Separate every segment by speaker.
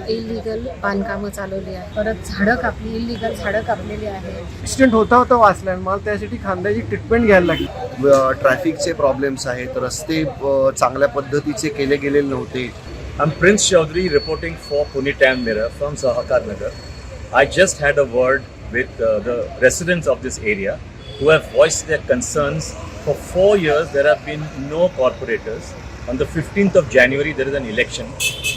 Speaker 1: Illegal बांधकामं चालवली आहे, परत झाडं कापली, इलिगल झाडं कापलेली आहे.
Speaker 2: ॲक्सिडेंट होता होता वाचला आणि मला त्यासाठी खांद्याची ट्रीटमेंट घ्यायला लागली.
Speaker 3: ट्रॅफिकचे प्रॉब्लेम्स आहेत, रस्ते चांगल्या पद्धतीचे केले गेलेले नव्हते.
Speaker 4: I'm Prince Chaudhary reporting for Pune Time Mirror from Sahakar Nagar. I just had a word with the residents of this area who have voiced their concerns. For 4 years there have been no corporators. On the 15th of January there is an election,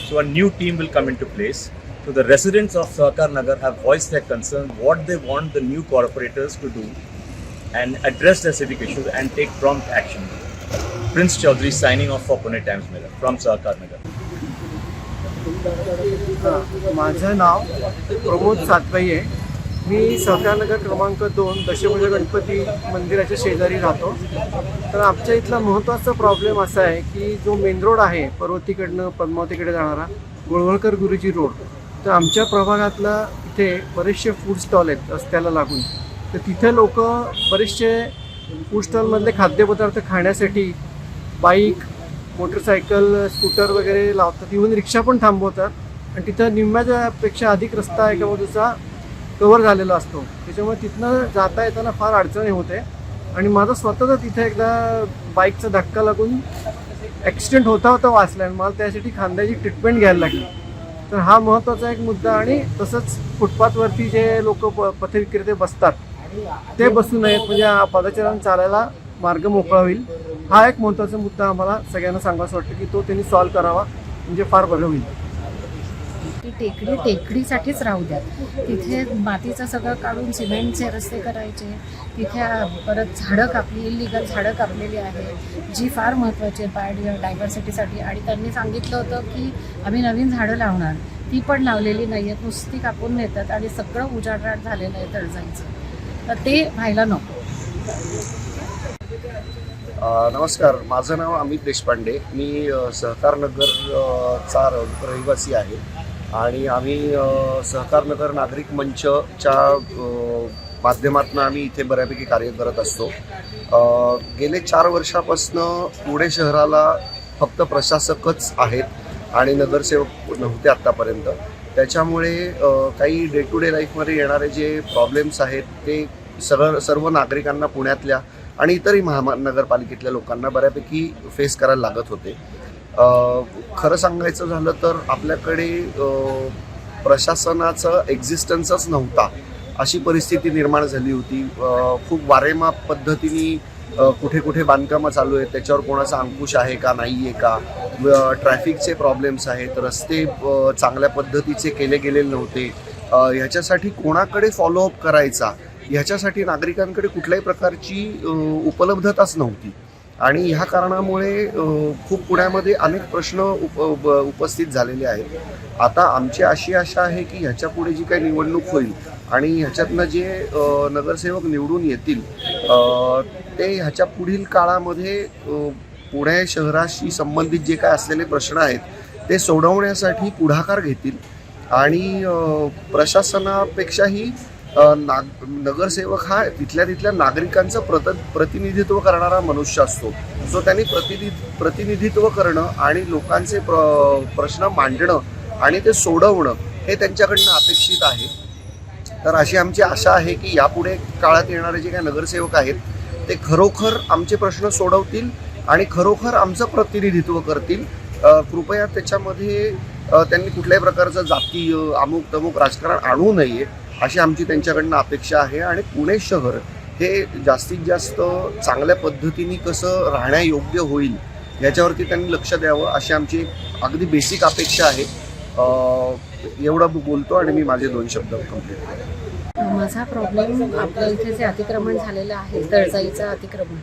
Speaker 4: so a new team will come into place. So the residents of Sahakar Nagar have voiced their concerns, what they want the new corporators to do and address their civic issues and take prompt action. Prince Chaudhary signing off for Pune Times Mirror from Sahakar Nagar.
Speaker 2: माझं नाव प्रमोद सातबाई आहे. मी सहकारनगर क्रमांक 2 दशभुज गणपती मंदिराच्या शेजारी राहतो. तर आमच्या इथला महत्त्वाचा प्रॉब्लेम असा आहे की जो मेन रोड आहे पर्वतीकडनं पद्मावतीकडे जाणारा गोळवळकर गुरुजी रोड, तर आमच्या प्रभागातला इथे बरेचसे फूड स्टॉल आहेत रस्त्याला लागून. तर तिथे लोक बरेचसे फूड स्टॉलमधले खाद्यपदार्थ खाण्यासाठी बाईक, मोटरसायकल, स्कूटर वगैरे लावतात, इव्हन रिक्षा पण थांबवतात. आणि तिथं निम्म्याच्यापेक्षा अधिक रस्ता एका बाजूचा कवर झालेला असतो, त्याच्यामुळे तिथनं जाता येताना फार अडचणी होते. आणि माझं स्वतःच तिथे एकदा बाईकचा धक्का लागून ॲक्सिडेंट होता होता वाचला आणि मला त्यासाठी खांद्याची ट्रीटमेंट घ्यायला लागली. तर हा महत्त्वाचा एक मुद्दा. आणि तसंच फुटपाथवरती जे लोक पथविक्रेते बसतात ते बसू नयेत, म्हणजे पादचाऱ्यांना चालायला मार्ग मोकळा होईल. हा एक महत्त्वाचा मुद्दा आम्हाला सगळ्यांना सांगायचं वाटतं की तो त्यांनी सॉल्व करावा, म्हणजे फार बरं होईल.
Speaker 1: ती टेकडी टेकडीसाठीच राहू द्या. तिथे मातीचं सगळं काढून सिमेंटचे रस्ते करायचे. तिथे परत झाडं कापली, इलिगल झाडं कापलेली आहे, जी फार महत्त्वाची आहे डायव्हर्सिटीसाठी. आणि त्यांनी सांगितलं होतं की आम्ही नवीन झाडं लावणार, ती पण लावलेली नाही आहेत, नुसती कापून नेतात आणि सगळं उजाडराट झालेलं आहे तळजाईचं. तर ते व्हायला नको.
Speaker 3: नमस्कार, माझं नाव अमित देशपांडे. मी सहकारनगरचा रहिवासी आहे आणि आम्ही सहकारनगर नागरिक मंचच्या माध्यमातून आम्ही इथे बऱ्यापैकी कार्य करत असतो. गेले 4 वर्षापासून पुणे शहराला फक्त प्रशासकच आहेत आणि नगरसेवक नव्हते आत्तापर्यंत. त्याच्यामुळे काही डे टू डे लाईफमध्ये येणारे जे प्रॉब्लेम्स आहेत ते सर्व नागरिकांना पुण्यातल्या आणि इतरही महानगरपालिकेतल्या लोकांना बऱ्यापैकी फेस करायला लागत होते. खरं सांगायचं झालं तर आपल्याकडे प्रशासनाचं एक्झिस्टन्सच नव्हता अशी परिस्थिती निर्माण झाली होती. खूप वारेमाप पद्धतीने कुठे कुठे बांधकामं चालू आहेत, त्याच्यावर कोणाचा अंकुश आहे का नाही आहे का, ट्रॅफिकचे प्रॉब्लेम्स आहेत, रस्ते चांगल्या पद्धतीचे केले गेलेले नव्हते, ह्याच्यासाठी कोणाकडे फॉलोअप करायचा ह्याच्यासाठी नागरिकांकडे कुठल्याही प्रकारची उपलब्धताच नव्हती. आणि ह्या कारणामुळे खूप पुण्यामध्ये अनेक प्रश्न उपस्थित झालेले आहेत. आता आमची अशी आशा आहे की ह्याच्या पुढे जी काही निवडणूक होईल आणि ह्याच्यातनं जे नगरसेवक निवडून येतील ते ह्याच्या पुढील काळामध्ये पुणे शहराशी संबंधित जे काय असलेले प्रश्न आहेत ते सोडवण्यासाठी पुढाकार घेतील. आणि प्रशासनापेक्षाही नगरसेवक हा तिथल्या नागरिकांचं प्रतिनिधित्व करणारा मनुष्य असतो. सो त्यांनी प्रतिनिधित्व करणं आणि लोकांचे प्रश्न मांडणं आणि ते सोडवणं हे त्यांच्याकडनं अपेक्षित आहे. तर अशी आमची आशा आहे की यापुढे काळात येणारे जे काही नगरसेवक आहेत ते खरोखर आमचे प्रश्न सोडवतील आणि खरोखर आमचं प्रतिनिधित्व करतील. कृपया त्याच्यामध्ये त्यांनी कुठल्याही प्रकारचं जातीय अमुक तमुक राजकारण आणू नये अशी आमची त्यांच्याकडनं अपेक्षा आहे. आणि पुणे शहर हे जास्तीत जास्त चांगल्या पद्धतीने कसं राहण्यायोग्य होईल याच्यावरती त्यांनी लक्ष द्यावं अशी आमची अगदी बेसिक अपेक्षा आहे. एवढं बोलतो आणि मी माझे 2 शब्द कंप्लीट करतो.
Speaker 1: माझा प्रॉब्लेम आपल्या इथे जे अतिक्रमण झालेलं आहे, तळजाईचं अतिक्रमण,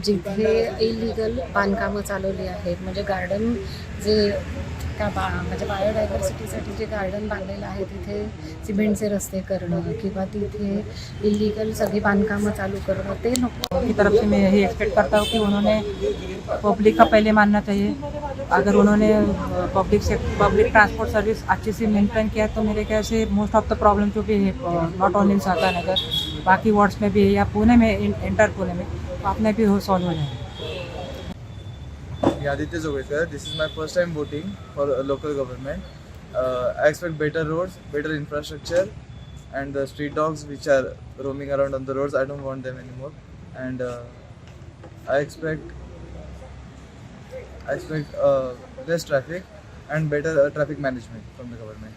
Speaker 1: जिथे इलिगल बांधकामं चालवली आहेत, म्हणजे गार्डन जे म्हणजे बायोडायव्हर्सिटीसाठी जे गार्डन बांधलेलं आहे तिथे सिमेंटचे रस्ते करणं किंवा तिथे इलिगल सगळी बांधकामं चालू करणं ते नको.
Speaker 5: की तरफ से मैं यही एक्सपेक्ट करता हूँ कि उन्होंने पब्लिक का पहले मानना चाहिए. अगर उन्होंने पब्लिक ट्रांसपोर्ट सर्विस अच्छे से मेंटेन किया तो मेरे ख्याल से मोस्ट ऑफ द प्रॉब्लम जो भी है not only in Sahakar Nagar, बाकी वार्ड्स में भी है या पुणे में इंटर पुणे में अपने भी हो सॉल्व हो जाए.
Speaker 6: Aditya Zogetkar. This is my first time voting for local government. I expect better roads, better infrastructure, and the street dogs which are roaming around on the roads, I don't want them anymore. And I expect less traffic and better traffic management from the government.